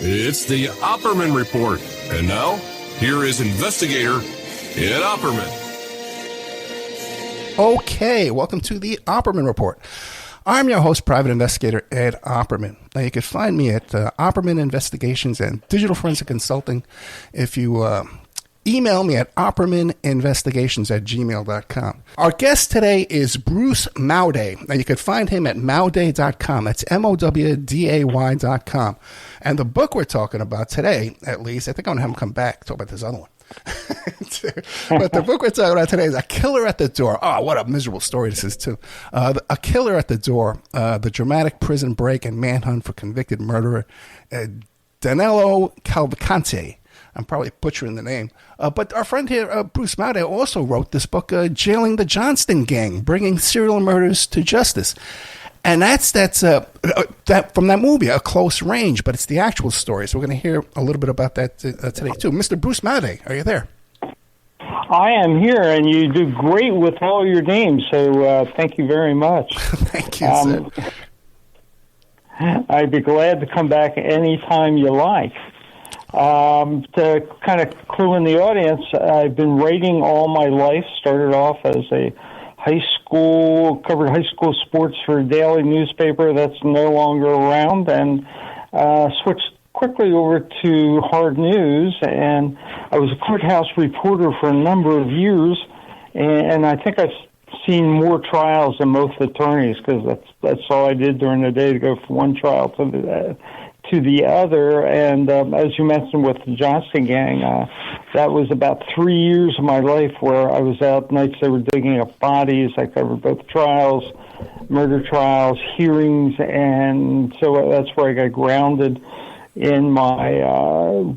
It's the Opperman Report. And now, here is investigator Ed Opperman. Okay, welcome to the Opperman Report. I'm your host, private investigator Ed Opperman. Now, you can find me at Opperman Investigations and Digital Forensic Consulting. If you email me at oppermaninvestigations@gmail.com. Our guest today is Bruce Mowday. Now, you can find him at mowday.com. That's MOWDAY.com. And the book we're talking about today, at least, I think I'm going to have him come back, talk about this other one. But the book we're talking about today is A Killer at the Door. Oh, what a miserable story this is, too. A Killer at the Door, the dramatic prison break and manhunt for convicted murderer Danilo Cavalcante. I'm probably butchering the name. But our friend here, Bruce Mowday, also wrote this book, Jailing the Johnston Gang, Bringing Serial Murders to Justice. And that's from that movie, A Close Range, but it's the actual story. So we're going to hear a little bit about that today, too. Mr. Bruce Mowday, are you there? I am here, and you do great with all your names, so thank you very much. Thank you, sir. I'd be glad to come back anytime you like. To kind of clue in the audience, I've been writing all my life, started off as a covered high school sports for a daily newspaper that's no longer around, and switched quickly over to hard news, and I was a courthouse reporter for a number of years, and I think I've seen more trials than most attorneys, because that's all I did during the day, to go from one trial to the other. And as you mentioned with the Johnston Gang, that was about 3 years of my life where I was out nights they were digging up bodies. I covered both trials, murder trials, hearings, and so that's where I got grounded in my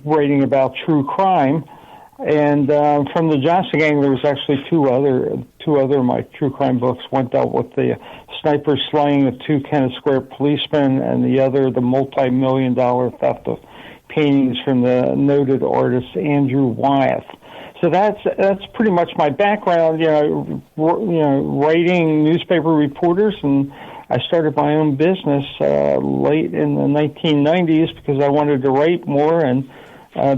writing about true crime. And from the Johnston Gang, there was actually two other of my true crime books. One dealt with the sniper slaying of two Kennett Square policemen, and the other, the multi-million-dollar theft of paintings from the noted artist Andrew Wyeth. So that's pretty much my background. Writing newspaper reporters, and I started my own business late in the 1990s because I wanted to write more and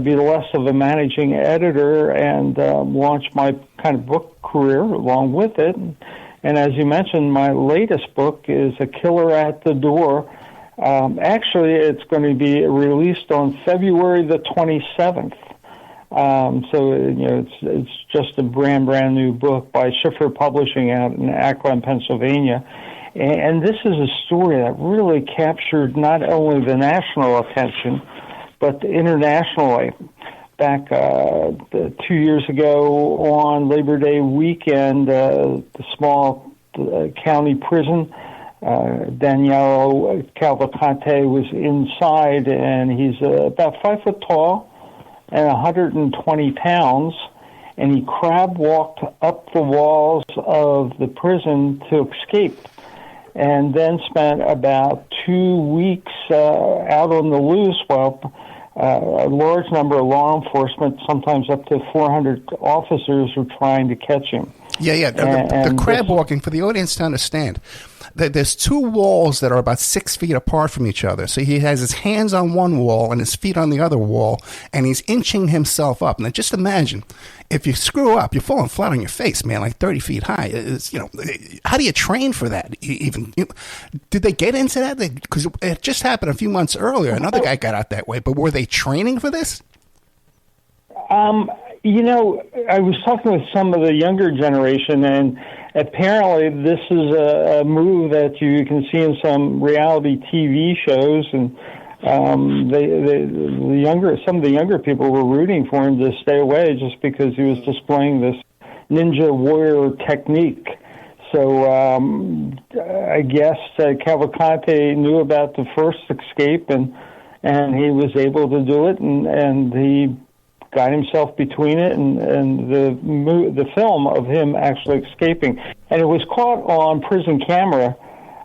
be less of a managing editor, and launch my kind of book career along with it. And as you mentioned, my latest book is A Killer at the Door. Actually, it's going to be released on February the 27th. So it's just a brand new book by Schiffer Publishing out in Akron, Pennsylvania. And this is a story that really captured not only the national attention, but internationally. Back 2 years ago on Labor Day weekend, the small county prison, Danilo Cavalcante was inside, and he's about 5 foot tall and 120 pounds, and he crab walked up the walls of the prison to escape, and then spent about 2 weeks out on the loose while a large number of law enforcement, sometimes up to 400 officers, were trying to catch him. Yeah. The crab walking, for the audience to understand, there's two walls that are about 6 feet apart from each other. So he has his hands on one wall and his feet on the other wall, and he's inching himself up. Now, just imagine, if you screw up, you're falling flat on your face, man, like 30 feet high. How do you train for that? Did they get into that? Because it just happened a few months earlier. Another guy got out that way. But were they training for this? I was talking with some of the younger generation, and apparently this is a move that you can see in some reality TV shows, and some of the younger people were rooting for him to stay away just because he was displaying this ninja warrior technique. So I guess Cavalcante knew about the first escape, and he was able to do it, and he got himself between it and the film of him actually escaping. And it was caught on prison camera,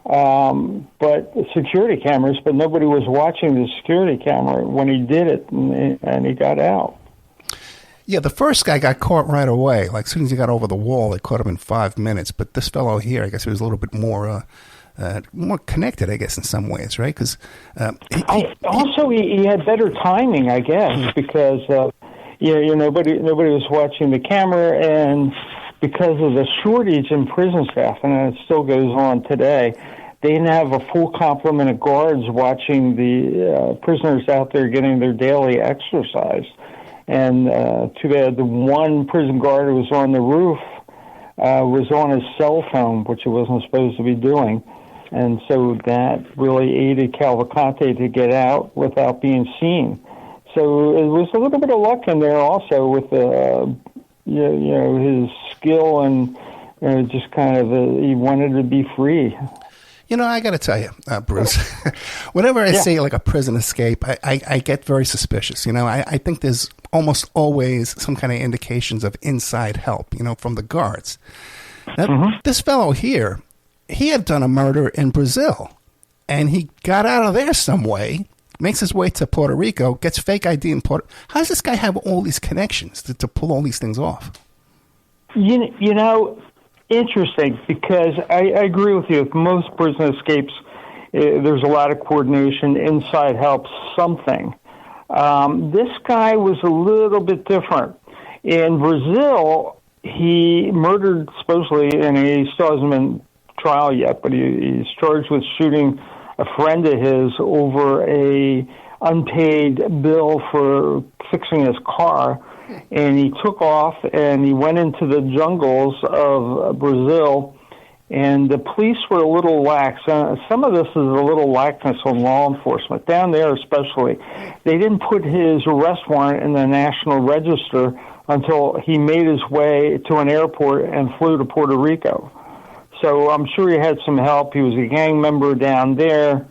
but security cameras, but nobody was watching the security camera when he did it, and he got out. Yeah, the first guy got caught right away. Like, as soon as he got over the wall, they caught him in 5 minutes. But this fellow here, I guess he was a little bit more more connected, I guess, in some ways, right? Because he had better timing, I guess, because nobody was watching the camera, and because of the shortage in prison staff, and it still goes on today, they didn't have a full complement of guards watching the prisoners out there getting their daily exercise. And too bad the one prison guard who was on the roof was on his cell phone, which he wasn't supposed to be doing. And so that really aided Cavalcante to get out without being seen. So it was a little bit of luck in there also with his skill and just kind of he wanted to be free. I got to tell you, Bruce, whenever I see like a prison escape, I get very suspicious. I think there's almost always some kind of indications of inside help, from the guards. Now, this fellow here, he had done a murder in Brazil, and he got out of there some way, makes his way to Puerto Rico, gets fake ID in Puerto. How does this guy have all these connections to pull all these things off? Interesting, because I agree with you. With most prison escapes, there's a lot of coordination. Inside helps something. This guy was a little bit different. In Brazil, he murdered supposedly, and he still hasn't been trial yet, but he's charged with shooting a friend of his over a unpaid bill for fixing his car. And he took off and he went into the jungles of Brazil, and the police were a little lax. Some of this is a little laxness on law enforcement. Down there especially, they didn't put his arrest warrant in the National Register until he made his way to an airport and flew to Puerto Rico. So I'm sure he had some help. He was a gang member down there,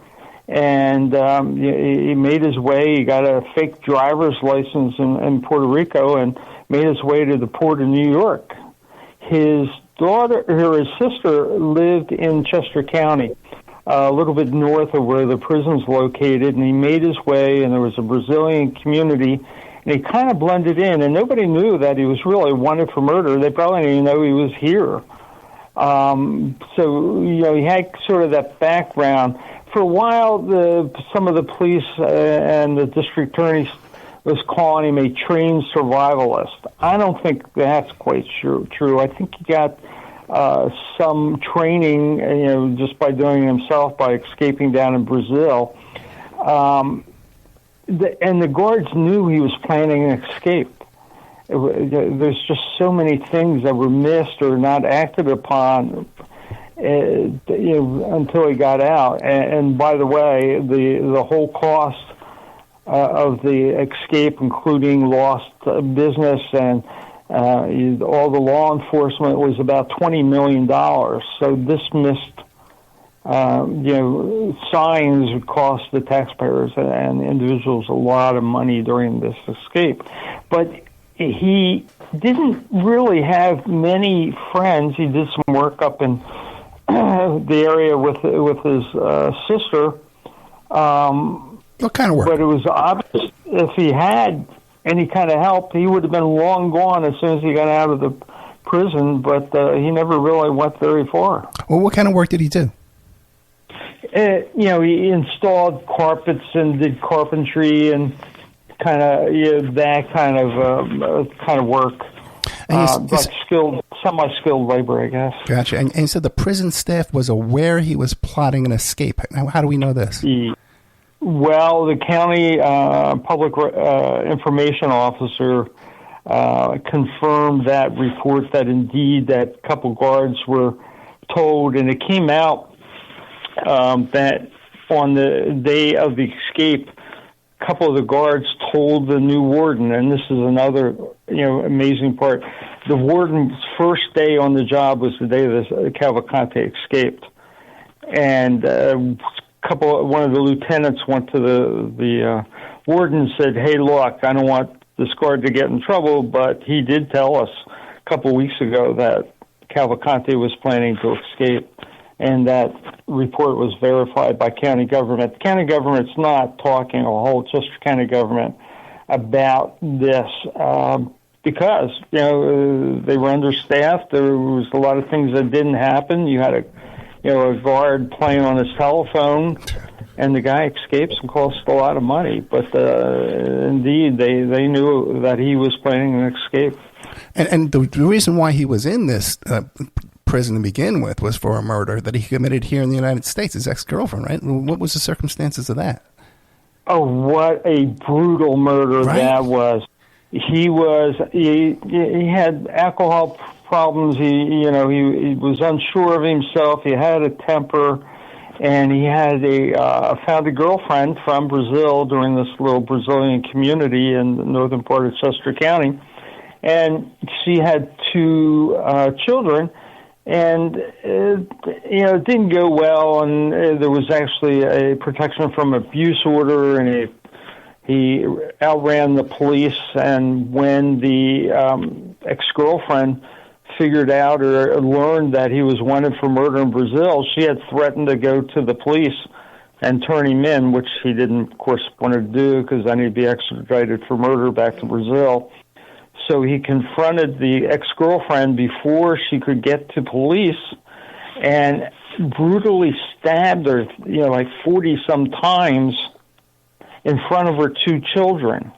and he made his way. He got a fake driver's license in Puerto Rico and made his way to the port of New York. His sister lived in Chester County, a little bit north of where the prison's located, and he made his way, and there was a Brazilian community, and he kind of blended in, and nobody knew that he was really wanted for murder. They probably didn't even know he was here. So he had sort of that background. For a while, some of the police and the district attorney was calling him a trained survivalist. I don't think that's quite true. I think he got some training, just by doing it himself, by escaping down in Brazil. And the guards knew he was planning an escape. There's just so many things that were missed or not acted upon until he got out. And by the way, the whole cost of the escape, including lost business and all the law enforcement, was about $20 million. So this missed, signs would cost the taxpayers and individuals a lot of money during this escape. But he didn't really have many friends. He did some work up in the area with his sister. What kind of work? But it was obvious if he had any kind of help, he would have been long gone as soon as he got out of the prison, but he never really went very far. Well, what kind of work did he do? He installed carpets and did carpentry and kind of that kind of work. Like semi-skilled labor, I guess. Gotcha. And you said the prison staff was aware he was plotting an escape. Now, how do we know this? Well, the county public information officer confirmed that report that indeed that couple guards were told, and it came out that on the day of the escape, a couple of the guards told the new warden, and this is another amazing part. The warden's first day on the job was the day that Cavalcante escaped, and one of the lieutenants went to the warden and said, "Hey, look, I don't want this guard to get in trouble, but he did tell us a couple of weeks ago that Cavalcante was planning to escape." And that report was verified by county government. The county government's not talking, a whole Chester County government, about this because, they were understaffed. There was a lot of things that didn't happen. You had a guard playing on his telephone, and the guy escapes and costs a lot of money. But indeed, they knew that he was planning an escape. And the reason why he was in this prison to begin with was for a murder that he committed here in the United States, his ex-girlfriend, right? What was the circumstances of that? Oh, what a brutal murder that was. He had alcohol problems. He was unsure of himself. He had a temper, and he had found a girlfriend from Brazil during this little Brazilian community in the northern part of Chester County, and she had 2 children. And, it didn't go well, and there was actually a protection from abuse order, and he outran the police. And when the ex-girlfriend figured out or learned that he was wanted for murder in Brazil, she had threatened to go to the police and turn him in, which he didn't, of course, want to do because then he'd be extradited for murder back to Brazil. So he confronted the ex-girlfriend before she could get to police and brutally stabbed her, like 40-some times in front of her 2 children.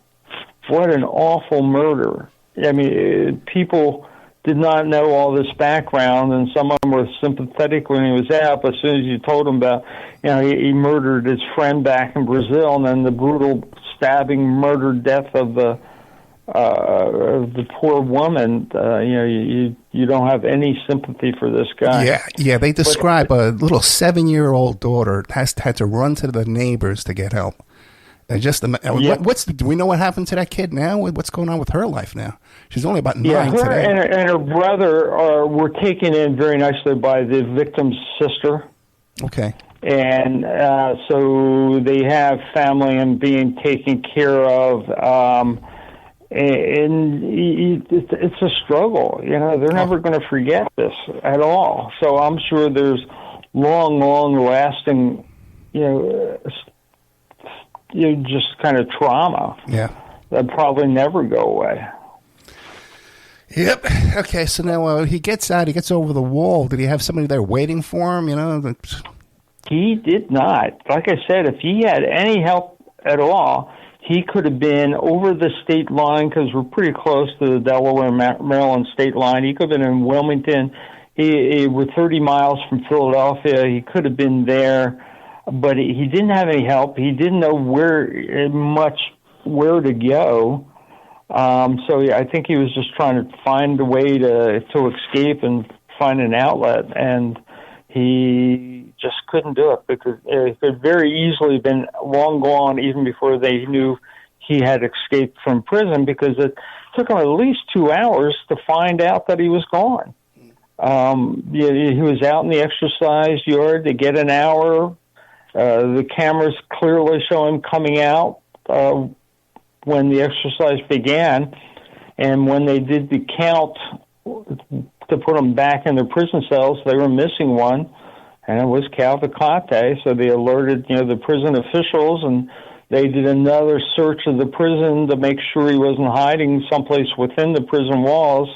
What an awful murder. I mean, people did not know all this background, and some of them were sympathetic when he was out, but as soon as you told them about, he murdered his friend back in Brazil, and then the brutal stabbing, murder death of the poor woman, you don't have any sympathy for this guy. Yeah. They describe a little 7-year-old daughter had to run to the neighbors to get help. And do we know what happened to that kid now? What's going on with her life now? She's only about 9 today. And her brother were taken in very nicely by the victim's sister. Okay. And so they have family and being taken care of. And it's a struggle. They're never going to forget this at all. So I'm sure there's long lasting, just kind of trauma. Yeah. That probably never go away. Yep. Okay. So now he gets out. He gets over the wall. Did he have somebody there waiting for him? He did not. Like I said, if he had any help at all, he could have been over the state line because we're pretty close to the Delaware-Maryland state line. He could have been in Wilmington. We're 30 miles from Philadelphia. He could have been there, but he didn't have any help. He didn't know where to go. So I think he was just trying to find a way to escape and find an outlet, and he just couldn't do it because it could very easily have been long gone even before they knew he had escaped from prison, because it took him at least 2 hours to find out that he was gone. He was out in the exercise yard. They get an hour. The cameras clearly show him coming out when the exercise began, and when they did the count to put them back in their prison cells, they were missing one, and it was Cavalc. So they alerted, the prison officials, and they did another search of the prison to make sure he wasn't hiding someplace within the prison walls.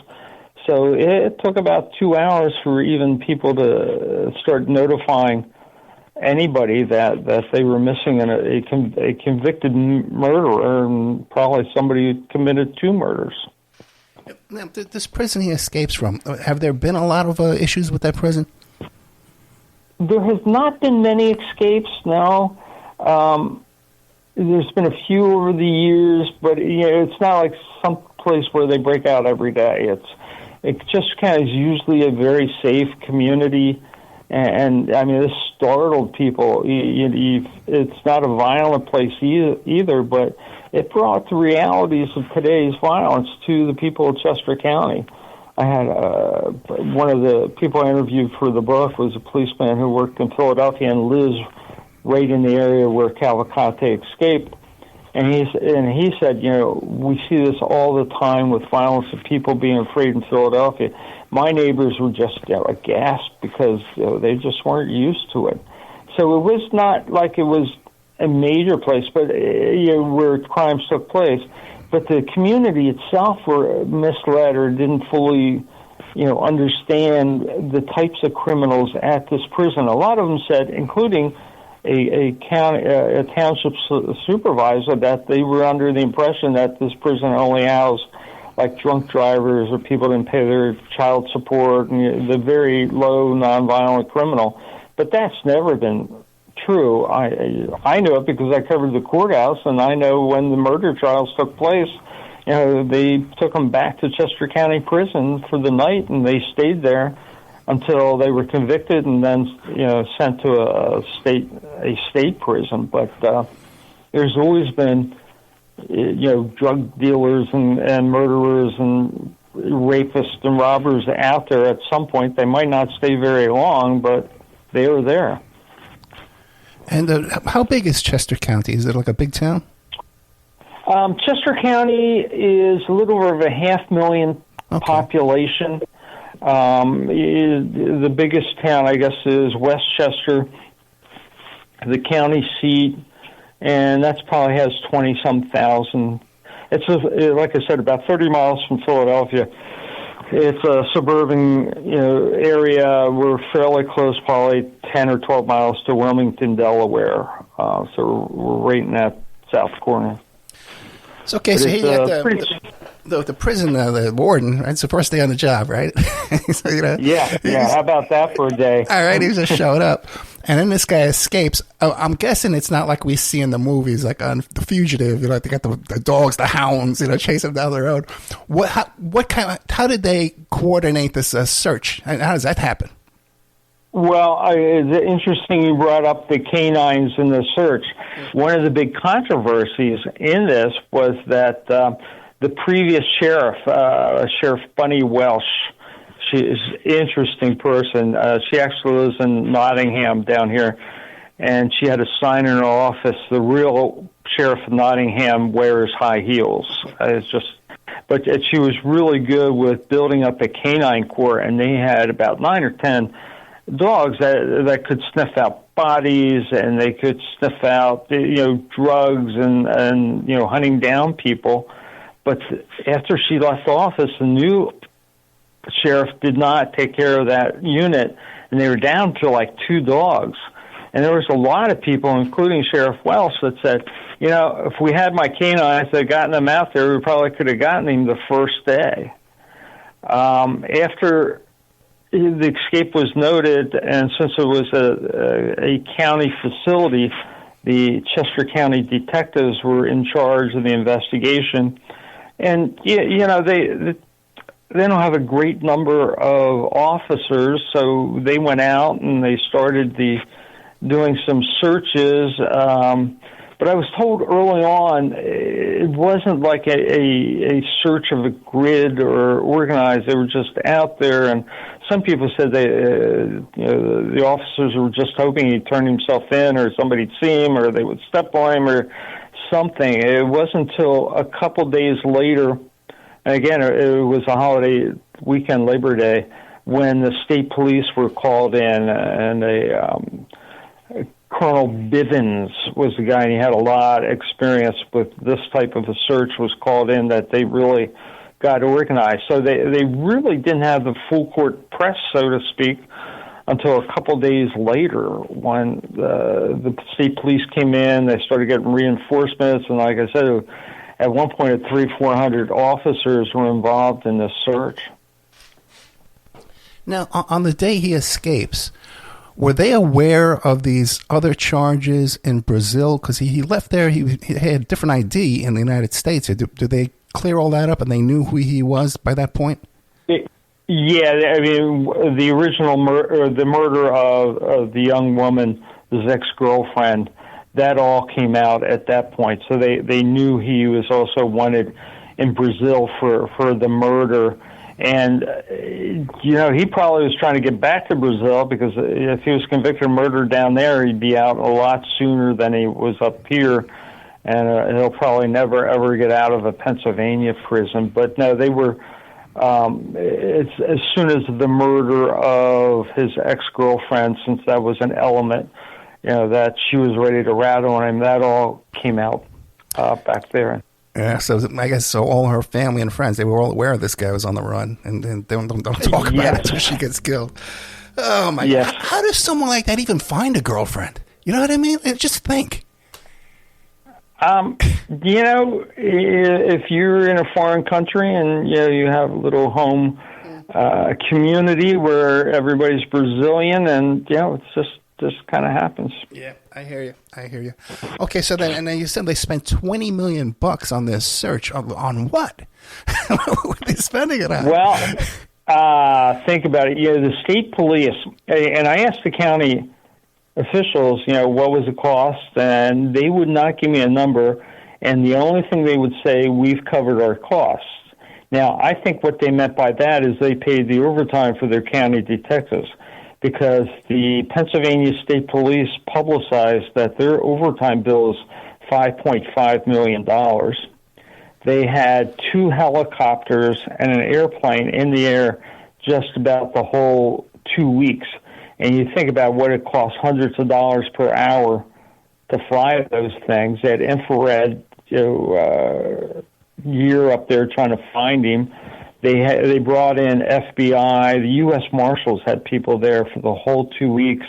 So it took about 2 hours for even people to start notifying anybody that they were missing a convicted murderer, and probably somebody who committed 2 murders. Now, this prison he escapes from, have there been a lot of issues with that prison? There has not been many escapes, no. There's been a few over the years, but it's not like some place where they break out every day. It just kind of is usually a very safe community, and I mean, this startled people. It's not a violent place either, but it brought the realities of today's violence to the people of Chester County. I had one of the people I interviewed for the book was a policeman who worked in Philadelphia and lives right in the area where Cavalcante escaped. And he said, we see this all the time with violence of people being afraid in Philadelphia. My neighbors were just aghast because they just weren't used to it. So it was not like it was a major place, but where crimes took place. But the community itself were misled or didn't fully understand the types of criminals at this prison. A lot of them said, including a township supervisor, that they were under the impression that this prison only housed like drunk drivers or people didn't pay their child support and the very low nonviolent criminal. But that's never been true. I know it because I covered the courthouse, and I know when the murder trials took place, they took them back to Chester County Prison for the night, and they stayed there until they were convicted and then, sent to a state prison. But there's always been, drug dealers and murderers and rapists and robbers out there. At some point, they might not stay very long, but they are there. And how big is Chester County? Is it like a big town? Chester County is a little over 500,000 population. The biggest town, I guess, is Westchester, the county seat, and that's probably has 20-some thousand. It's, like I said, about 30 miles from Philadelphia. It's a suburban, area. We're fairly close, probably 10 or 12 miles to Wilmington, Delaware. So we're right in that south corner. So, okay, so he had the prison, the warden, right? It's the first day on the job, right? So, Yeah. How about that for a day? All right, he just showed up. And then this guy escapes. I'm guessing it's not like we see in the movies, like on The Fugitive. They got the dogs, the hounds, chase him down the road. How did they coordinate this search? And how does that happen? Well, it's interesting you brought up the canines in the search. One of the big controversies in this was that the previous sheriff, Sheriff Bunny Welsh, she is an interesting person. She actually lives in Nottingham down here, and she had a sign in her office, the real sheriff of Nottingham wears high heels. But she was really good with building up a canine corps, and they had about 9 or 10 dogs that could sniff out bodies, and they could sniff out drugs and hunting down people. But after she left office, the new sheriff did not take care of that unit, and they were down to like 2 dogs. And there was a lot of people, including Sheriff Welsh, that said, if we had my canines that had gotten them out there, we probably could have gotten him the first day. After the escape was noted, and since it was a county facility, the Chester County detectives were in charge of the investigation. And, they don't have a great number of officers, so they went out and they started doing some searches. But I was told early on it wasn't like a search of a grid or organized. They were just out there, and some people said the officers were just hoping he'd turn himself in, or somebody'd see him, or they would step on him, or something. It wasn't until a couple days later, and again, it was a holiday weekend, Labor Day, when the state police were called in, and Colonel Bivens was the guy, and he had a lot of experience with this type of a search, was called in, that they really got organized. So they really didn't have the full court press, so to speak, until a couple days later when the state police came in. They started getting reinforcements, and like I said, at one point, 300-400 officers were involved in this search. Now, on the day he escapes, were they aware of these other charges in Brazil? Because he left there, he had a different ID in the United States. Did they clear all that up, and they knew who he was by that point? Yeah, I mean, the original the murder of the young woman, his ex-girlfriend, that all came out at that point. So they knew he was also wanted in Brazil for the murder. And, he probably was trying to get back to Brazil, because if he was convicted of murder down there, he'd be out a lot sooner than he was up here. And he'll probably never, ever get out of a Pennsylvania prison. But no, they were, it's as soon as the murder of his ex-girlfriend, since that was an element, that she was ready to rat on him, that all came out back there. Yeah, so I guess all her family and friends, they were all aware this guy was on the run, and don't talk about it until she gets killed. Oh my God! How does someone like that even find a girlfriend? You know what I mean? Just think. If you're in a foreign country and you have a little home community where everybody's Brazilian, and it's just kind of happens. Yeah, I hear you. Okay, so then you said they spent $20 million on this search. On what? What were they spending it on? Well, think about it. The state police, and I asked the county officials, what was the cost, and they would not give me a number, and the only thing they would say, we've covered our costs. Now, I think what they meant by that is they paid the overtime for their county detectives, because the Pennsylvania State Police publicized that their overtime bill is $5.5 million. They had 2 helicopters and an airplane in the air just about the whole 2 weeks. And you think about what it costs, hundreds of dollars per hour to fly those things. They had infrared gear up there trying to find him. They brought in FBI. The U.S. Marshals had people there for the whole 2 weeks.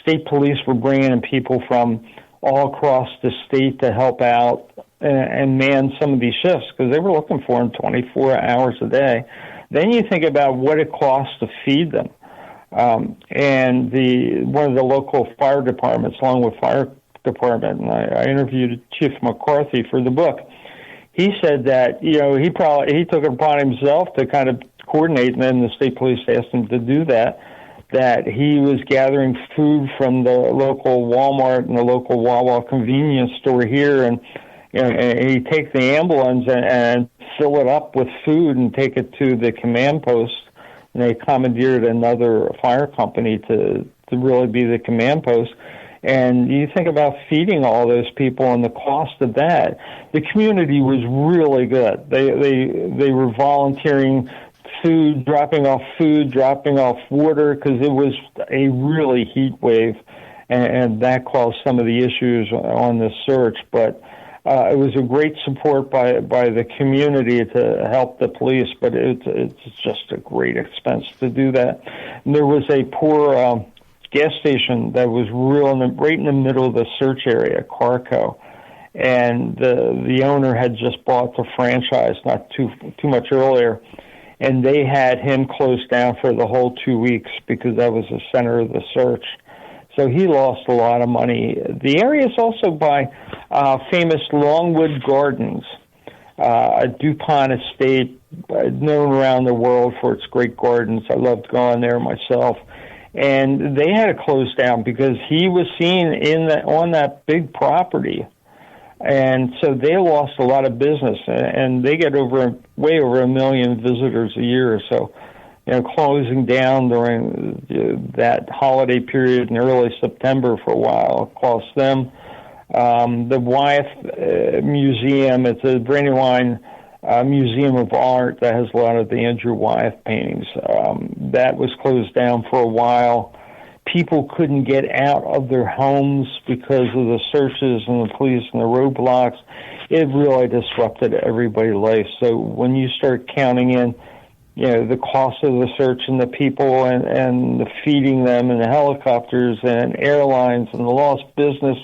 State police were bringing in people from all across the state to help out and man some of these shifts because they were looking for them 24 hours a day. Then you think about what it costs to feed them. And one of the local fire departments, along with fire department, and I interviewed Chief McCarthy for the book. He said that he took it upon himself to kind of coordinate, and then the state police asked him to do that. That he was gathering food from the local Walmart and the local Wawa convenience store here, and he'd take the ambulance and fill it up with food and take it to the command post. And they commandeered another fire company to really be the command post. And you think about feeding all those people and the cost of that. The community was really good. They were volunteering food, dropping off water, because it was a really heat wave, and that caused some of the issues on the search. But it was a great support by the community to help the police, but it's just a great expense to do that. And there was a poor gas station that was right in the middle of the search area, Carco, and the owner had just bought the franchise not too much earlier, and they had him closed down for the whole 2 weeks because that was the center of the search. So he lost a lot of money. The area is also by famous Longwood Gardens, a DuPont estate known around the world for its great gardens. I loved going there myself. And they had to close down because he was seen on that big property. And so they lost a lot of business, and they get way over 1 million visitors a year. So, closing down during that holiday period in early September for a while cost them. The Wyeth Museum, it's a Brandywine Museum of Art that has a lot of the Andrew Wyeth paintings. That was closed down for a while. People couldn't get out of their homes because of the searches and the police and the roadblocks. It really disrupted everybody's life. So when you start counting in, the cost of the search and the people and the feeding them and the helicopters and airlines and the lost business,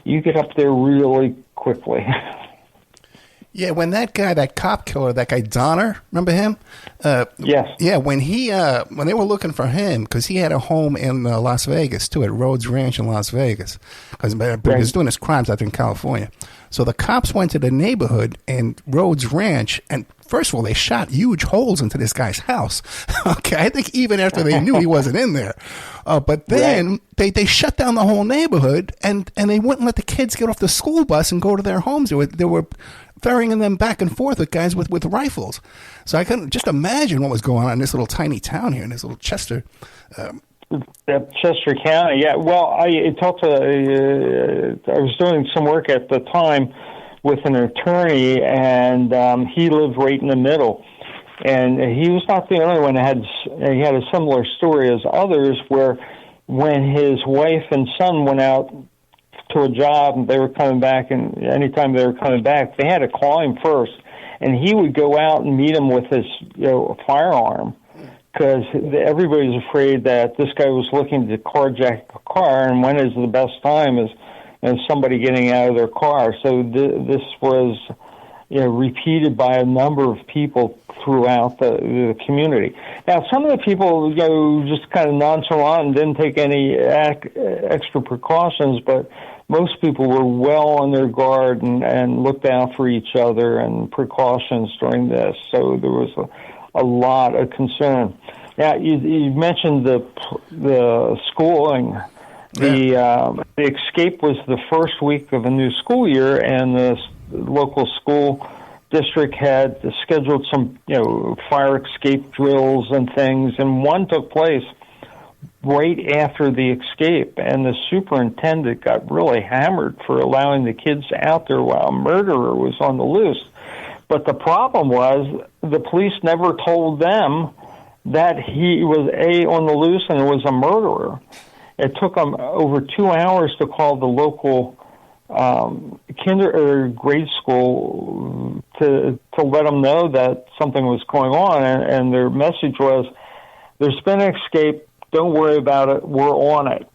you get up there really quickly. Yeah, when that cop killer, that guy Donner, remember him? Yes. Yeah, when they were looking for him, because he had a home in Las Vegas too, at Rhodes Ranch in Las Vegas, because he was doing his crimes out in California. So the cops went to the neighborhood in Rhodes Ranch, and first of all, they shot huge holes into this guy's house. Okay, I think even after they knew he wasn't in there. But then they shut down the whole neighborhood, and they wouldn't let the kids get off the school bus and go to their homes. They were ferrying them back and forth with guys with rifles. So I couldn't just imagine what was going on in this little tiny town here, in this little Chester. Chester County, yeah. Well, I was doing some work at the time with an attorney, and he lived right in the middle. And he was not the only one that he had a similar story as others, where when his wife and son went out to a job and they were coming back, and anytime they were coming back, they had to call him first, and he would go out and meet him with his firearm, because everybody was afraid that this guy was looking to carjack a car, and when is the best time is somebody getting out of their car. So this was repeated by a number of people throughout the community. Now, some of the people just kind of nonchalant and didn't take any extra precautions, but most people were well on their guard and looked out for each other and precautions during this. So there was a lot of concern. Now, you mentioned the schooling. The escape was the first week of a new school year, and the local school district had scheduled some, fire escape drills and things, and one took place right after the escape, and the superintendent got really hammered for allowing the kids out there while a murderer was on the loose. But the problem was the police never told them that he was on the loose and was a murderer. It took them over 2 hours to call the local grade school to let them know that something was going on, and their message was, there's been an escape, don't worry about it, we're on it.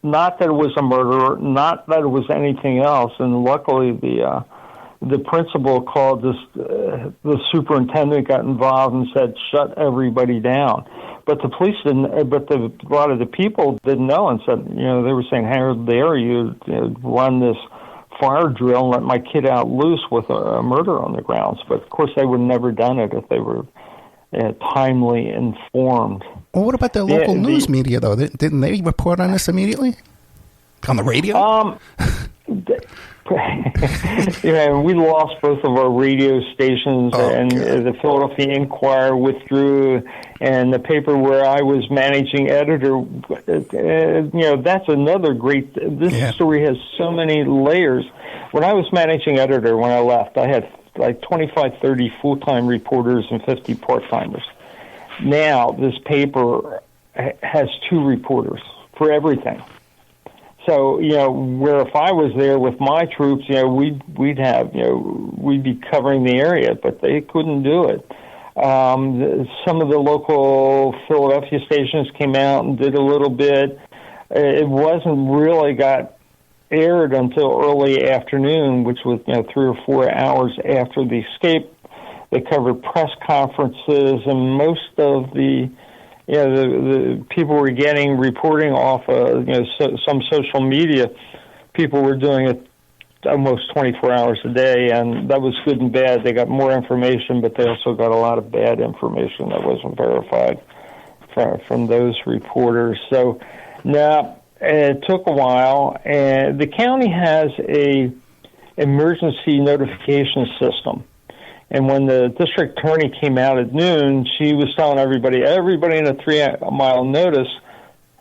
Not that it was a murderer, not that it was anything else, and luckily the principal called the superintendent got involved and said, shut everybody down. But the police didn't, but a lot of the people didn't know and said, they were saying, how dare you run this fire drill and let my kid out loose with a murder on the grounds. But, of course, they would have never done it if they were timely informed. Well, what about the local news media, though? Didn't they report on this immediately? On the radio? We lost both of our radio stations, the Philadelphia Inquirer withdrew, and the paper where I was managing editor, that's another great, this story has so many layers. When I was managing editor, when I left, I had like 25, 30 full-time reporters and 50 part-timers. Now, this paper has 2 reporters for everything. So, where if I was there with my troops, we'd be covering the area, but they couldn't do it. Some of the local Philadelphia stations came out and did a little bit. It wasn't really got aired until early afternoon, which was 3 or 4 hours after the escape. They covered press conferences, and most of the people were reporting off some social media. People were doing it almost 24 hours a day, and that was good and bad. They got more information, but they also got a lot of bad information that wasn't verified from those reporters. So now it took a while, and the county has a emergency notification system. And when the district attorney came out at noon, she was telling everybody in a 3-mile notice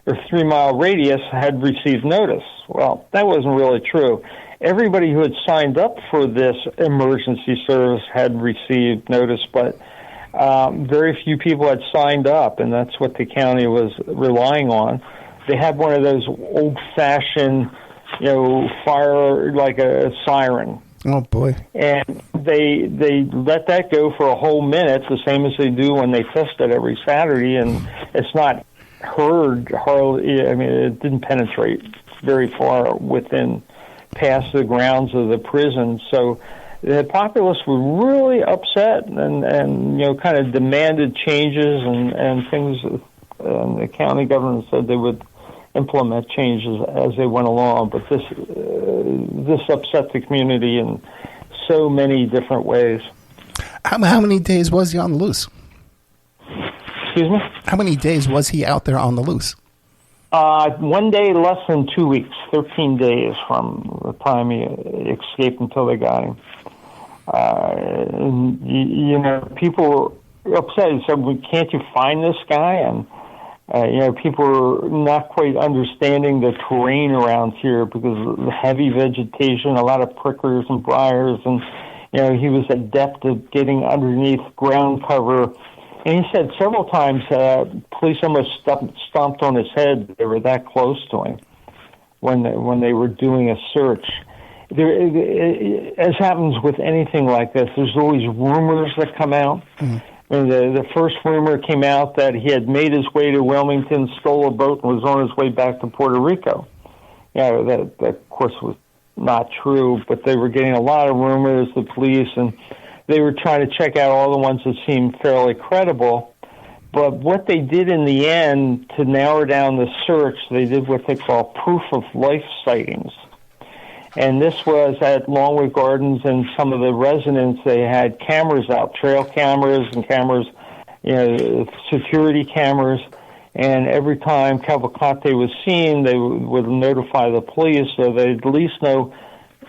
or 3-mile radius had received notice. Well, that wasn't really true. Everybody who had signed up for this emergency service had received notice, but very few people had signed up, and that's what the county was relying on. They had one of those old-fashioned, fire, like a siren. Oh, boy. And they let that go for a whole minute, the same as they do when they test it every Saturday, and it's not heard hardly. I mean, it didn't penetrate very far past the grounds of the prison. So the populace were really upset and kind of demanded changes and things. The county government said they would implement changes as they went along, but this upset the community in so many different ways. How many days was he on the loose? Excuse me? How many days was he out there on the loose? 1 day, less than 2 weeks, 13 days from the time he escaped until they got him. People were upset and said, can't you find this guy? And people are not quite understanding the terrain around here because of the heavy vegetation, a lot of prickers and briars, and, he was adept at getting underneath ground cover. And he said several times police almost stomped on his head. They were that close to him. when they were doing a search. As happens with anything like this, there's always rumors that come out. Mm-hmm. And the first rumor came out that he had made his way to Wilmington, stole a boat, and was on his way back to Puerto Rico. That of course was not true, but they were getting a lot of rumors, the police, and they were trying to check out all the ones that seemed fairly credible. But what they did in the end to narrow down the search, they did what they call proof of life sightings. And this was at Longwood Gardens, and some of the residents, they had cameras out, trail cameras and cameras, security cameras. And every time Cavalcante was seen, they would notify the police so they'd at least know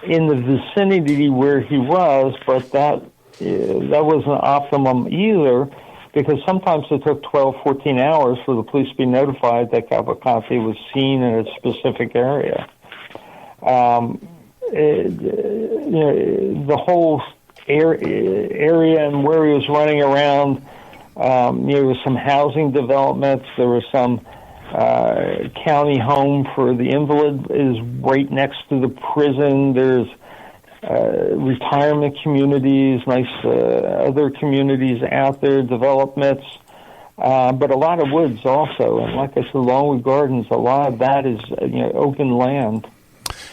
in the vicinity where he was. But that wasn't optimum either, because sometimes it took 12, 14 hours for the police to be notified that Cavalcante was seen in a specific area. The whole area and where he was running around, there was some housing developments. There was some county home for the invalid is right next to the prison. There's retirement communities, nice other communities out there, developments, but a lot of woods also. And like I said, Longwood Gardens, a lot of that is open land.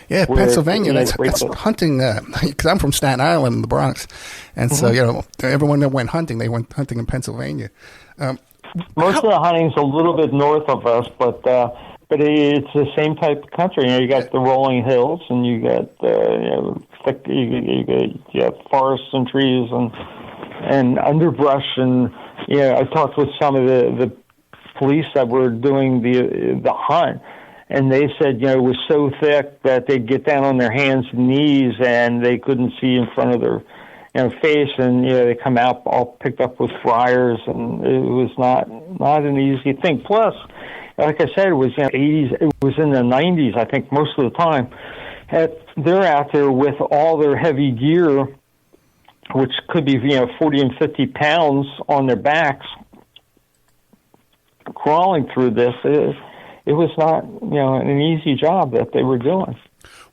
Yeah, Pennsylvania, that's hunting, because I'm from Staten Island in the Bronx. And so, everyone that went hunting, they went hunting in Pennsylvania. Most of the hunting's a little bit north of us, but it's the same type of country. You got the rolling hills, and you got thick, you got forests and trees and underbrush. And I talked with some of the police that were doing the hunt. And they said, it was so thick that they'd get down on their hands and knees and they couldn't see in front of their face. And, they come out all picked up with briars, and it was not an easy thing. Plus, like I said, it was in the 80s, it was in the 90s, I think, most of the time. They're out there with all their heavy gear, which could be, 40 and 50 pounds on their backs, crawling through this. It was not, an easy job that they were doing.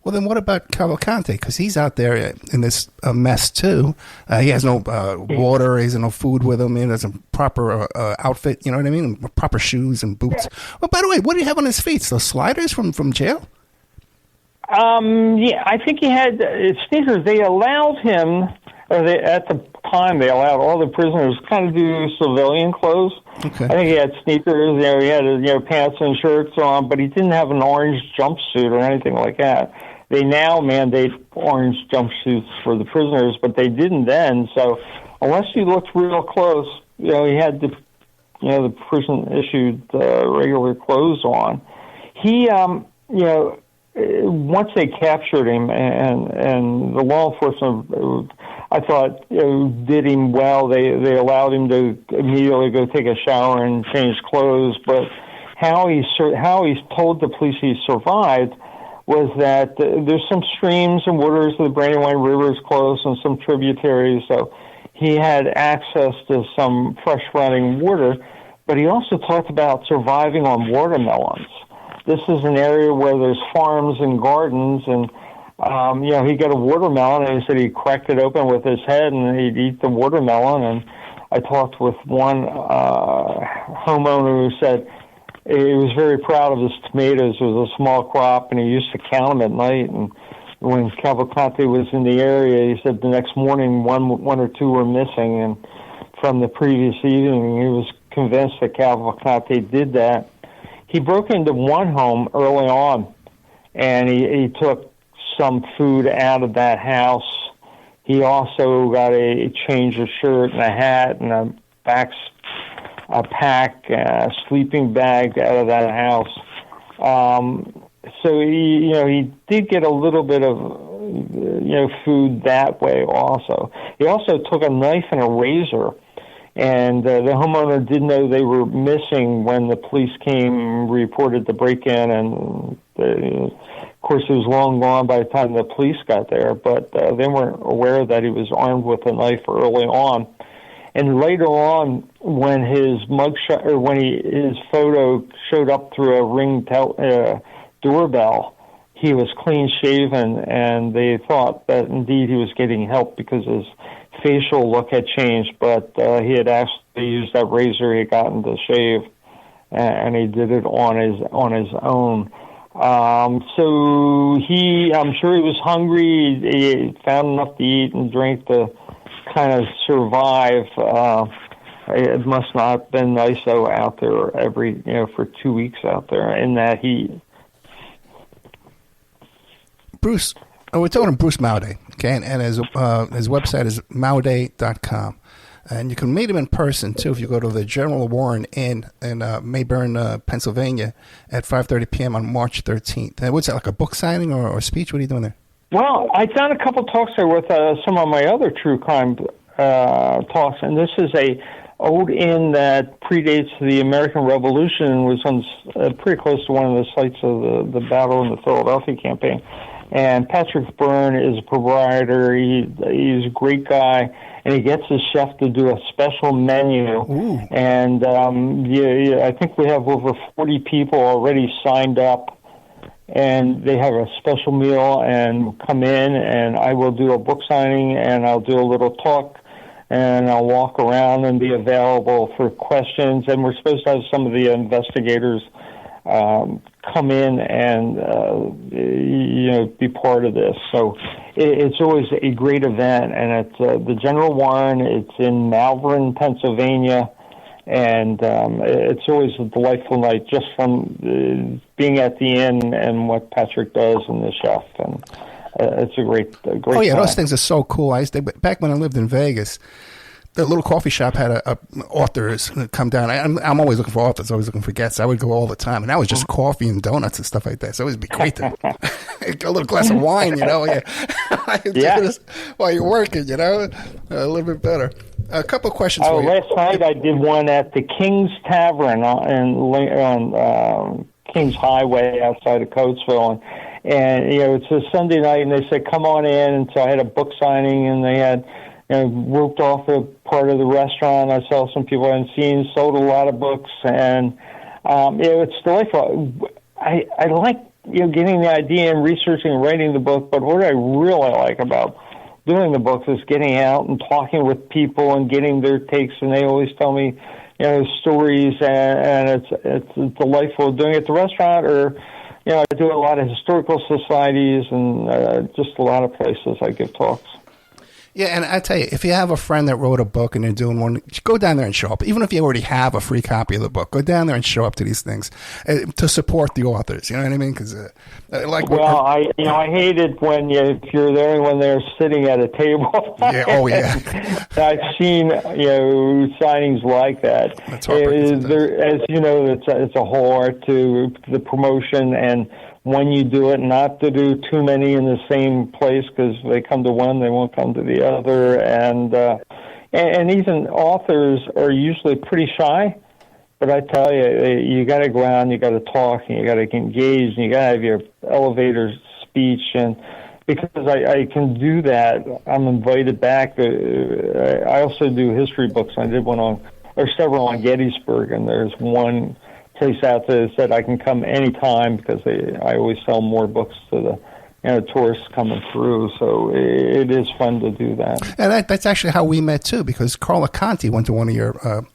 Well, then what about Cavalcante? Because he's out there in this mess, too. He has no water. He has no food with him. He doesn't have a proper outfit, you know what I mean? Proper shoes and boots. Well, by the way, what do you have on his feet? Those sliders from jail? Yeah, I think he had sneakers. They allowed him, at the time, they allowed all the prisoners kind of do civilian clothes. Okay. I think he had sneakers, he had pants and shirts on, but he didn't have an orange jumpsuit or anything like that. They now mandate orange jumpsuits for the prisoners, but they didn't then. So unless you looked real close, he had the prison issued regular clothes on. He, once they captured him, and the law enforcement, I thought, did him well. They allowed him to immediately go take a shower and change clothes. But how he told the police he survived was that there's some streams and waters of the Brandywine River is close, and some tributaries. So he had access to some fresh running water. But he also talked about surviving on watermelons. This is an area where there's farms and gardens, and he got a watermelon, and he said he cracked it open with his head, and he'd eat the watermelon. And I talked with one homeowner who said he was very proud of his tomatoes. It was a small crop, and he used to count them at night. And when Cavalcante was in the area, he said the next morning one or two were missing, and from the previous evening, he was convinced that Cavalcante did that. He broke into one home early on, and he took some food out of that house. He also got a change of shirt and a hat and a pack, a sleeping bag out of that house. So he did get a little bit of food that way also. He also took a knife and a razor. And the homeowner didn't know they were missing when the police came and reported the break-in. And, of course, it was long gone by the time the police got there. But they weren't aware that he was armed with a knife early on. And later on, when his mugshot, or when his photo showed up through a Ring doorbell, he was clean shaven, and they thought that indeed he was getting help because his facial look had changed, but he had asked to use that razor he had gotten to shave, and he did it on his own. So I'm sure he was hungry. He found enough to eat and drink to kind of survive. It must not have been nice though out there for 2 weeks out there in that heat. Bruce, we're talking to Bruce Maude, okay, and his website is maude.com. And you can meet him in person, too, if you go to the General Warren Inn in Mayburn, Pennsylvania at 5:30 p.m. on March 13th. And what's that, like a book signing or speech? What are you doing there? Well, I've done a couple talks there with some of my other true crime talks, and this is a old inn that predates the American Revolution and was on pretty close to one of the sites of the battle in the Philadelphia campaign. And Patrick Byrne is a proprietor. He's a great guy, and he gets his chef to do a special menu. Ooh. And I think we have over 40 people already signed up, and they have a special meal and come in, and I will do a book signing, and I'll do a little talk, and I'll walk around and be available for questions. And we're supposed to have some of the investigators come in and be part of this. So it's always a great event, and it's the General Warren. It's in Malvern, Pennsylvania, and it's always a delightful night just from being at the inn and what Patrick does and the chef, and it's a great Oh yeah, time. those things are so cool. Back when I lived in Vegas, the little coffee shop had authors come down. I'm always looking for authors, always looking for guests. I would go all the time, and that was just coffee and donuts and stuff like that. So it would be great to a little glass of wine, Yeah. Do this while you're working, a little bit better. A couple of questions for you. Last night I did one at the King's Tavern on King's Highway outside of Coatesville, and it's a Sunday night, and they said come on in, and so I had a book signing, and they had roped off a part of the restaurant. I saw some people I hadn't seen, sold a lot of books, and it's delightful. I like getting the idea and researching and writing the book, but what I really like about doing the books is getting out and talking with people and getting their takes, and they always tell me stories, and it's delightful doing it at the restaurant, or I do a lot of historical societies and just a lot of places I give talks. Yeah, and I tell you, if you have a friend that wrote a book and they're doing one, go down there and show up. Even if you already have a free copy of the book, go down there and show up to these things to support the authors. You know what I mean? Because I hate it when if you're there when they're sitting at a table. Yeah, oh yeah. I've seen signings like that. That's heartbreaking. As you know, it's a whole art to the promotion and when you do it, not to do too many in the same place because they come to one, they won't come to the other, and even authors are usually pretty shy. But I tell you, you got to go out and you got to talk and you got to engage and you got to have your elevator speech, and because I can do that, I'm invited back. I also do history books. I did several on Gettysburg, and there's one place out there that said I can come anytime because I always sell more books to the tourists coming through. So it is fun to do that. And that's actually how we met too, because Carla Conti went to one of your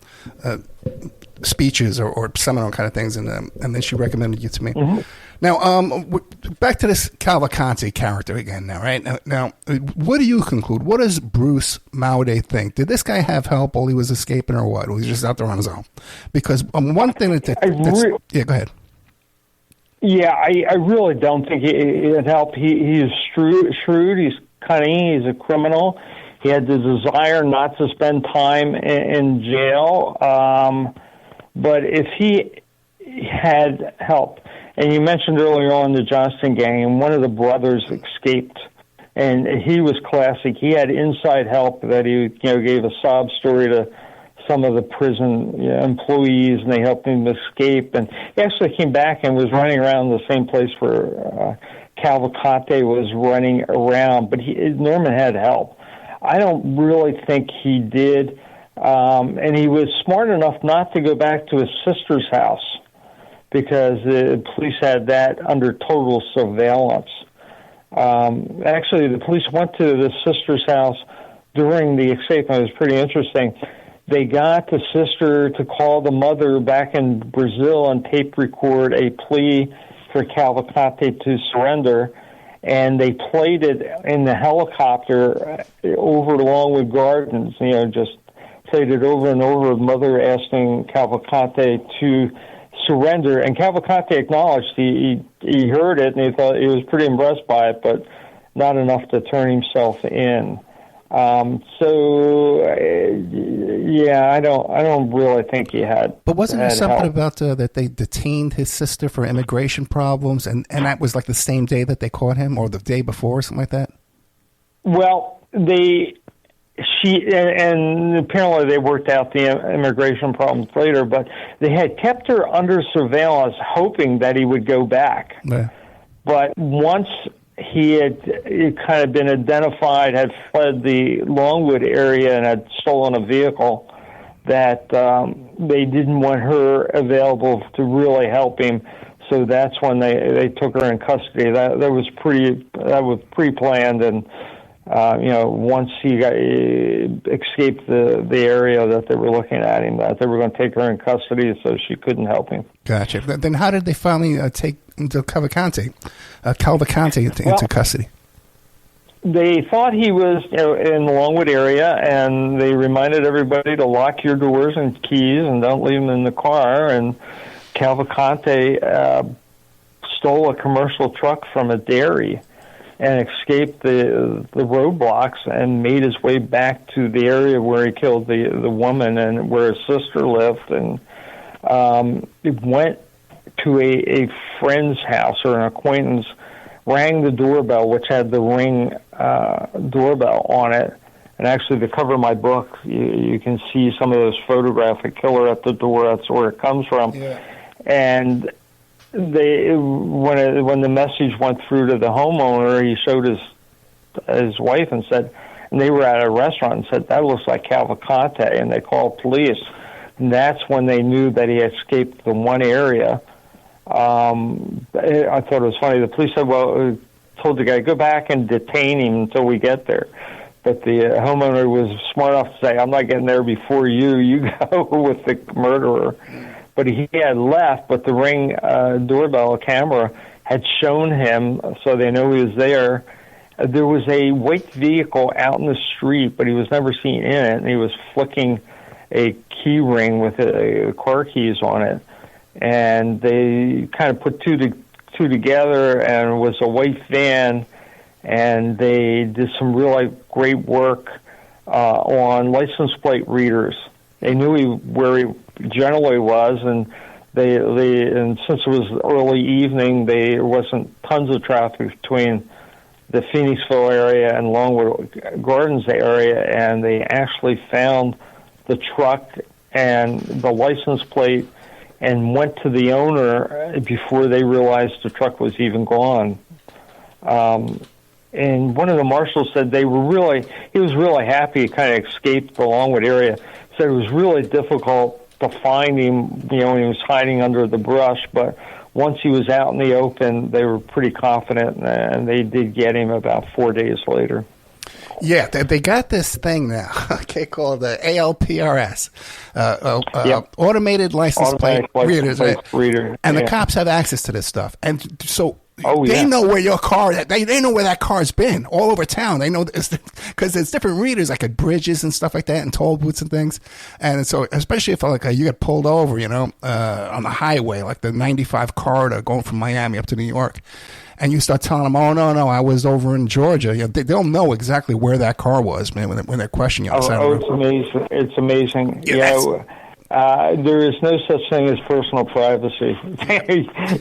speeches or seminar kind of things, and then she recommended you to me. Mm-hmm. Now, back to this Cavalcanti character again now, right? Now, what do you conclude? What does Bruce Maude think? Did this guy have help while he was escaping or what? Or was he just out there on his own? Because one thing yeah, go ahead. Yeah, I really don't think it helped. He's shrewd, he's cunning, he's a criminal. He had the desire not to spend time in jail. But if he had help, and you mentioned earlier on the Johnston gang, and one of the brothers escaped, and he was classic. He had inside help that he gave a sob story to some of the prison employees, and they helped him escape. And he actually came back and was running around the same place where Cavalcante was running around, but Norman had help. I don't really think he did. And he was smart enough not to go back to his sister's house because the police had that under total surveillance. Actually, the police went to the sister's house during the escape, and it was pretty interesting. They got the sister to call the mother back in Brazil and tape record a plea for Cavalcante to surrender, and they played it in the helicopter over Longwood Gardens, just played it over and over, mother asking Cavalcante to surrender, and Cavalcante acknowledged he heard it, and he was pretty impressed by it, but not enough to turn himself in. I don't really think he had. But wasn't there something help. about that they detained his sister for immigration problems, and that was like the same day that they caught him, or the day before, or something like that? Well, and apparently they worked out the immigration problems later, but they had kept her under surveillance, hoping that he would go back. Yeah. But once he had kind of been identified, had fled the Longwood area and had stolen a vehicle, that they didn't want her available to really help him. So that's when they took her in custody. That was pre-planned, and once he escaped the area that they were looking at him, that they were going to take her in custody so she couldn't help him. Gotcha. Then how did they finally take Cavalcante into custody? They thought he was in the Longwood area, and they reminded everybody to lock your doors and keys and don't leave them in the car. And Cavalcante stole a commercial truck from a dairy and escaped the roadblocks and made his way back to the area where he killed the woman and where his sister lived. And he went to a friend's house or an acquaintance, rang the doorbell, which had the Ring doorbell on it. And actually, the cover of my book, you can see some of those photographic killer at the door. That's where it comes from. Yeah. And when the message went through to the homeowner, he showed his wife and said, and they were at a restaurant, and said, "That looks like Cavalcante," and they called police. And that's when they knew that he escaped the one area. I thought it was funny. The police said, well, told the guy, go back and detain him until we get there. But the homeowner was smart enough to say, I'm not getting there before you. You go with the murderer. But he had left, but the Ring doorbell camera had shown him, so they know he was there. There was a white vehicle out in the street, but he was never seen in it, and he was flicking a key ring with car keys on it. And they kind of put two together, and it was a white van, and they did some really great work on license plate readers. They knew where he generally was, and and since it was early evening, there wasn't tons of traffic between the Phoenixville area and Longwood Gardens area, and they actually found the truck and the license plate and went to the owner before they realized the truck was even gone. And one of the marshals said he was really happy he kind of escaped the Longwood area. Said it was really difficult to find him, when he was hiding under the brush, but once he was out in the open, they were pretty confident, and they did get him about 4 days later. Yeah, they got this thing now, called the ALPRS, Automated License Plate Readers, right? And the cops have access to this stuff, and so they know where your car. They know where that car's been all over town. They know because there's different readers, like at bridges and stuff like that, and toll booths and things. And so, especially if you get pulled over, on the highway, like the 95 corridor going from Miami up to New York. And you start telling them, "Oh no, I was over in Georgia." They'll know exactly where that car was, man, when they're questioning you. It's amazing! It's amazing. There is no such thing as personal privacy.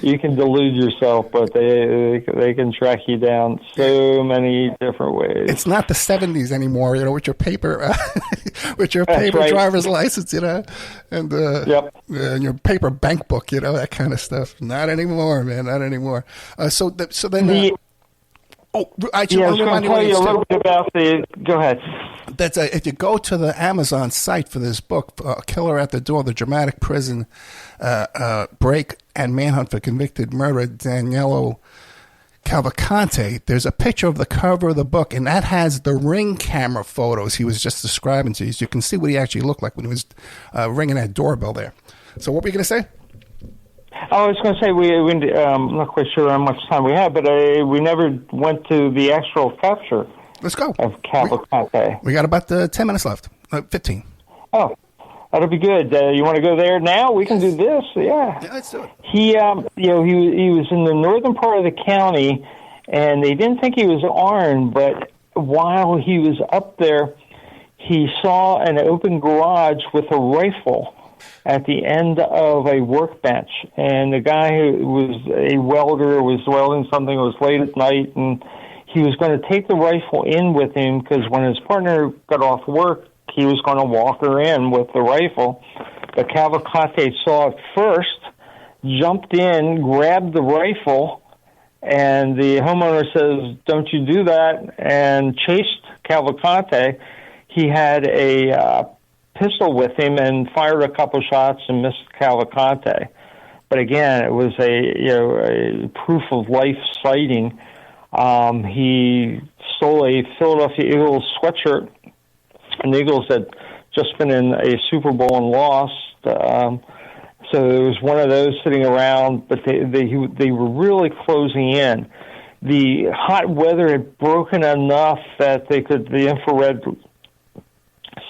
You can delude yourself, but they can track you down so many different ways. It's not the 70s anymore, with your paper, driver's license, and your paper bank book, that kind of stuff. Not anymore, man. Not anymore. I just want to tell you a little bit about Go ahead. That's if you go to the Amazon site for this book, Killer at the Door, the dramatic prison break and manhunt for convicted murderer Danilo Cavalcante, there's a picture of the cover of the book, and that has the Ring camera photos he was just describing to you. So you can see what he actually looked like when he was ringing that doorbell there. So what were you going to say? I was going to say, I'm not quite sure how much time we have, but we never went to the actual capture. Let's go. Of Cavalcante. We got about 10 minutes left. 15. Oh, that'll be good. You want to go there now? We can do this. Yeah. Let's do it. He was in the northern part of the county, and they didn't think he was armed, but while he was up there, he saw an open garage with a rifle at the end of a workbench. And the guy who was a welder was welding something. It was late at night, and he was going to take the rifle in with him because when his partner got off work, he was going to walk her in with the rifle. But Cavalcante saw it first, jumped in, grabbed the rifle, and the homeowner says, "Don't you do that," and chased Cavalcante. He had a pistol with him and fired a couple shots and missed Cavalcante. But again, it was a proof of life sighting. He stole a Philadelphia Eagles sweatshirt, and the Eagles had just been in a Super Bowl and lost. So there was one of those sitting around, but they were really closing in. The hot weather had broken enough that the infrared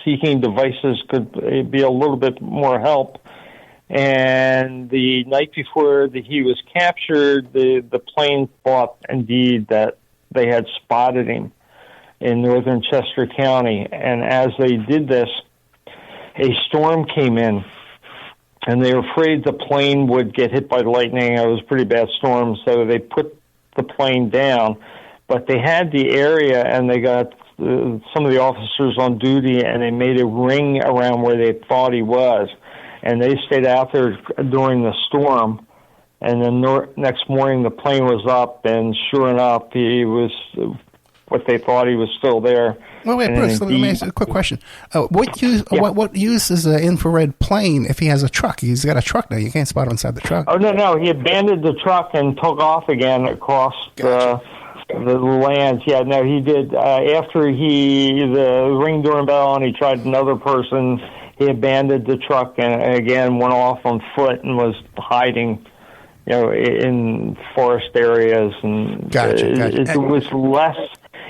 seeking devices could be a little bit more help. And the night before he was captured, the plane thought indeed that they had spotted him in northern Chester County. And as they did this, a storm came in, and they were afraid the plane would get hit by lightning. It was a pretty bad storm, so they put the plane down. But they had the area, and they got some of the officers on duty, and they made a ring around where they thought he was. And they stayed out there during the storm. And then next morning, the plane was up, and sure enough, he was what they thought he was still there. Well, wait, Bruce, let me ask you a quick question. What use is an infrared plane if he has a truck? He's got a truck now. You can't spot him inside the truck. Oh, no. He abandoned the truck and took off again across the lands. Yeah, no, he did. After the ring doorbell and he tried another person, he abandoned the truck and again went off on foot and was hiding, in forest areas. And Gotcha. It was less.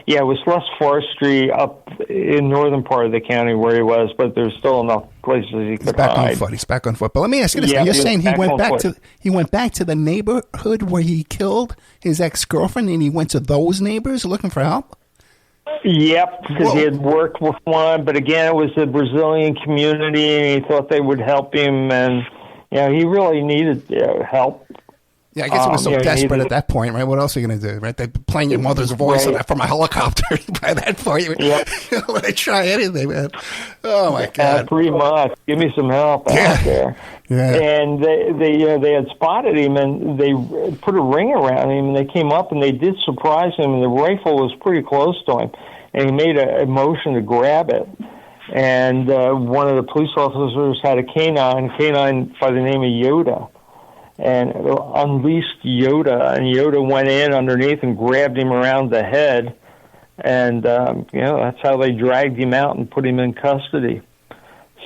Yeah, it was less forestry up in northern part of the county where he was, but there's still enough places he could hide. He's back on foot. But let me ask you this: you're saying he went back to the neighborhood where he killed his ex-girlfriend, and he went to those neighbors looking for help? Yep, because he had worked with one, but again, it was the Brazilian community, and he thought they would help him, and he really needed help. Yeah, I guess it was so desperate at that point, right? What else are you going to do, right? They're playing your mother's voice from a helicopter by that point. They try anything, man. Oh, my God. Pretty much. Give me some help out there. Yeah. And they had spotted him, and they put a ring around him, and they came up, and they did surprise him, and the rifle was pretty close to him, and he made a motion to grab it. And one of the police officers had a canine by the name of Yoda, and unleashed Yoda, and Yoda went in underneath and grabbed him around the head, and that's how they dragged him out and put him in custody.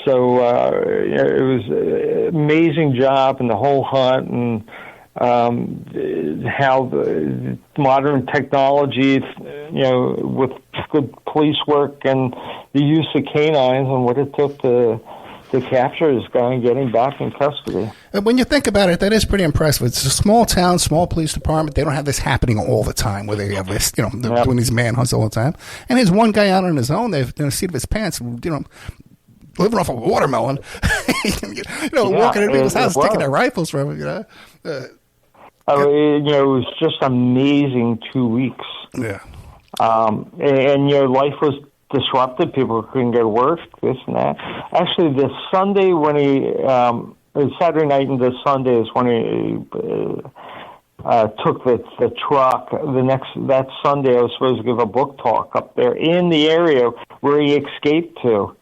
So it was an amazing job in the whole hunt, and how the modern technology, with good police work and the use of canines and what it took to capture this guy and get him back in custody. When you think about it, that is pretty impressive. It's a small town, small police department. They don't have this happening all the time where they have this, they're doing these manhunts all the time. And there's one guy out on his own, they've in the seat of his pants, living off a watermelon, walking in people's houses, taking their rifles from him, it was just amazing 2 weeks. Yeah. And life was disrupted. People couldn't go to work, this and that. Actually, this Sunday when Saturday night into Sunday is when took the truck. That Sunday, I was supposed to give a book talk up there in the area where he escaped to.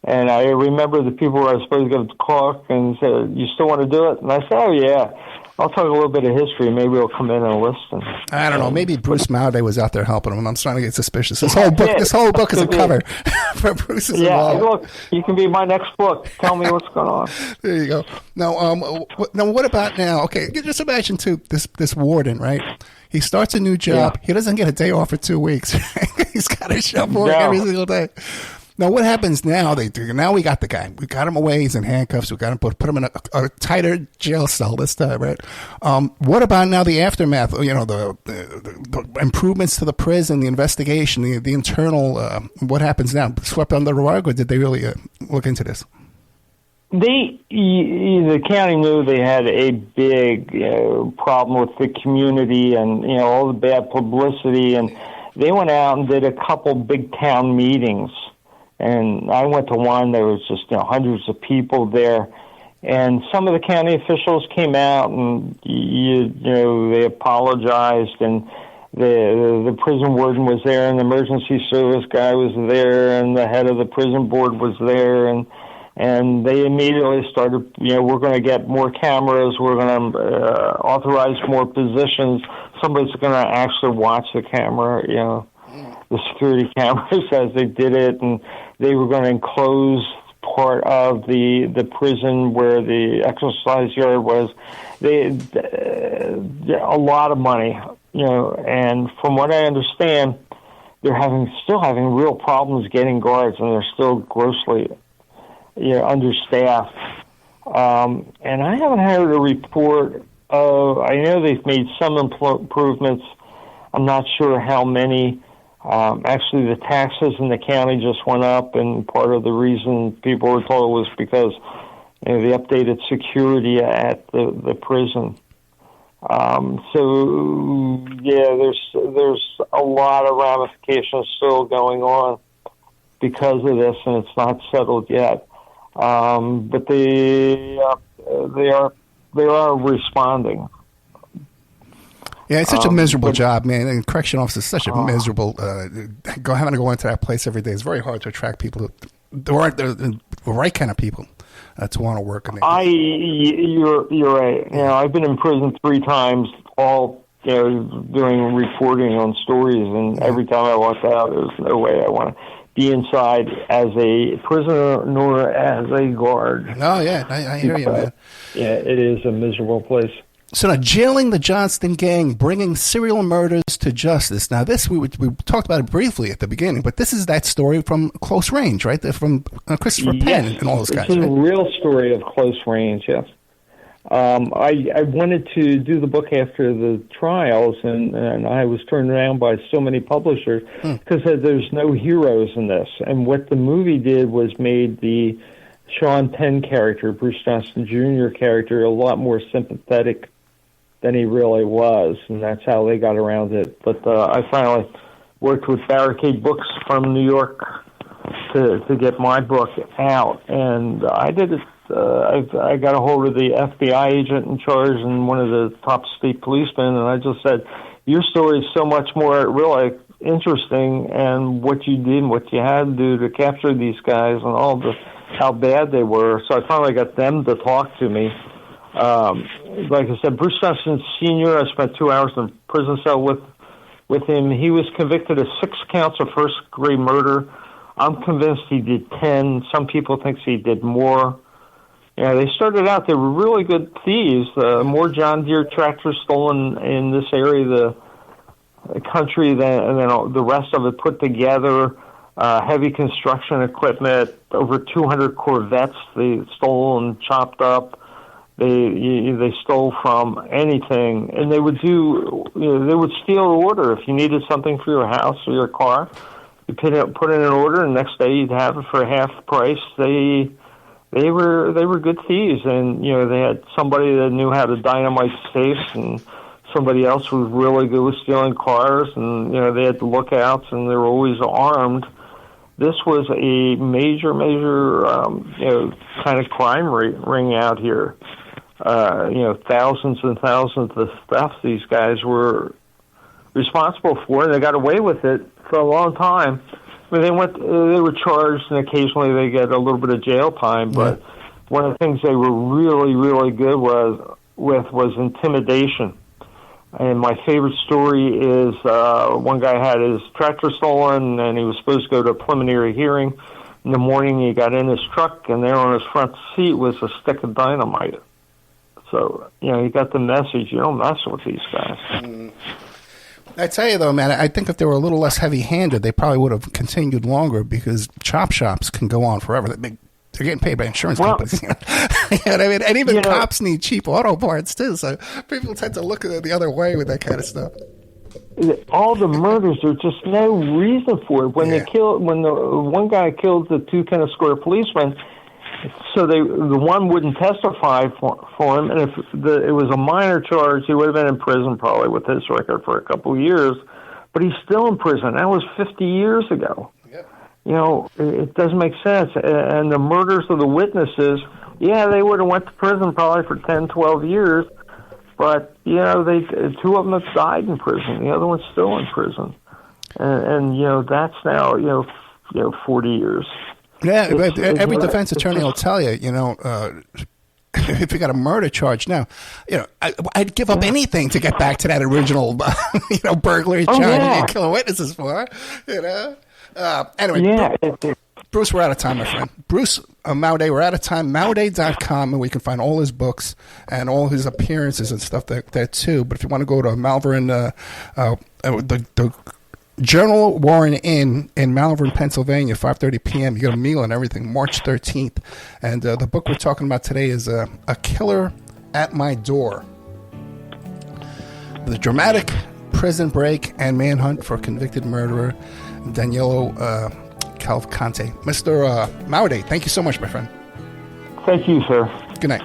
And I remember the people where I was supposed to give the talk and said, "You still want to do it?" And I said, "Oh yeah, I'll talk a little bit of history. Maybe he'll come in and listen." I don't know. Maybe Bruce Maude was out there helping him. I'm starting to get suspicious. This whole book is a cover for Bruce's involvement. Look, you can be my next book. Tell me what's going on. There you go. Now, what about now? Okay, just imagine too this warden, right? He starts a new job. Yeah. He doesn't get a day off for 2 weeks. He's got to show work every single day. Now, what happens now? Now we got the guy. We got him away. He's in handcuffs. We got him put him in a tighter jail cell this time, right? What about now the aftermath? You know, the improvements to the prison, the investigation, the internal. What happens now? Swept under the rug, or did they really look into this? The county knew they had a big problem with the community, and all the bad publicity, and they went out and did a couple big town meetings. And I went to one. There was just hundreds of people there, and some of the county officials came out and they apologized, and the prison warden was there, and the emergency service guy was there, and the head of the prison board was there, and they immediately started. We're going to get more cameras. We're going to authorize more positions. Somebody's going to actually watch the camera. The security cameras as they did it, and they were going to enclose part of the prison where the exercise yard was. A lot of money, and from what I understand, they're still having real problems getting guards, and they're still grossly understaffed. And I haven't heard a report of. I know they've made some improvements. I'm not sure how many. Actually, the taxes in the county just went up, and part of the reason people were told was because the updated security at the prison. There's a lot of ramifications still going on because of this, and it's not settled yet. But they are responding. Yeah, it's such a miserable job, man. And correction officer is such a miserable. Having to go into that place every day is very hard to attract people. There aren't the right kind of people to want to work in there. You're right. I've been in prison 3 times, all doing reporting on stories, and every time I walked out, there's no way I want to be inside as a prisoner nor as a guard. Oh yeah, I hear you, man. Yeah, it is a miserable place. So now, jailing the Johnston gang, bringing serial murders to justice. Now, this we talked about it briefly at the beginning, but this is that story from Close Range, right? From Christopher Penn and all those guys. It's a real story of Close Range, yes. I wanted to do the book after the trials, and I was turned around by so many publishers because there's no heroes in this. And what the movie did was made the Sean Penn character, Bruce Johnston Jr. character, a lot more sympathetic than he really was, and that's how they got around it. But I finally worked with Barricade Books from New York to get my book out, and I did it. I got a hold of the FBI agent in charge and one of the top state policemen, and I just said, "Your story is so much more really interesting, and what you did, and what you had to do to capture these guys, and how bad they were." So I finally got them to talk to me. Like I said, Bruce Johnston Sr., I spent 2 hours in a prison cell with him. He was convicted of 6 counts of first-degree murder. I'm convinced he did 10. Some people think he did more. They started out, they were really good thieves. More John Deere tractors stolen in this area of the country than the rest of it put together. Heavy construction equipment, over 200 Corvettes they stole and chopped up. They stole from anything, and they would they would steal an order. If you needed something for your house or your car, you put in an order, and the next day you'd have it for half the price. They were good thieves, and they had somebody that knew how to dynamite safes, and somebody else was really good with stealing cars, and they had the lookouts, and they were always armed. This was a major kind of crime ring out here. thousands and thousands of thefts these guys were responsible for, and they got away with it for a long time. I mean, they were charged, and occasionally they get a little bit of jail time. But one of the things they were really, really good was intimidation. And my favorite story is one guy had his tractor stolen, and he was supposed to go to a preliminary hearing. In the morning, he got in his truck, and there on his front seat was a stick of dynamite. So, he got the message, you don't mess with these guys. I tell you, though, man, I think if they were a little less heavy-handed, they probably would have continued longer, because chop shops can go on forever. They're getting paid by insurance companies. You know what I mean? And even cops need cheap auto parts, too, so people tend to look the other way with that kind of stuff. All the murders, there's just no reason for it. When the one guy killed the two Kennett Square policemen, so the one wouldn't testify for him, and if it was a minor charge, he would have been in prison probably with his record for a couple of years, but he's still in prison. That was 50 years ago. Yep. It doesn't make sense. And the murders of the witnesses, they would have went to prison probably for 10, 12 years, but, two of them have died in prison. The other one's still in prison. And that's now, 40 years. Yeah, but every defense attorney will tell you, if you got a murder charge now, I'd give up anything to get back to that original, burglary charge and killing witnesses for, Anyway, Bruce, we're out of time, my friend. Bruce Maude, we're out of time. Maude.com, and we can find all his books and all his appearances and stuff there too. But if you want to go to Malvern, the Journal Warren Inn in Malvern, Pennsylvania, 5:30 p.m. You get a meal and everything, March 13th. And the book we're talking about today is A Killer at My Door. The dramatic prison break and manhunt for convicted murderer Danilo Cavalcante. Mr. Maude, thank you so much, my friend. Thank you, sir. Good night.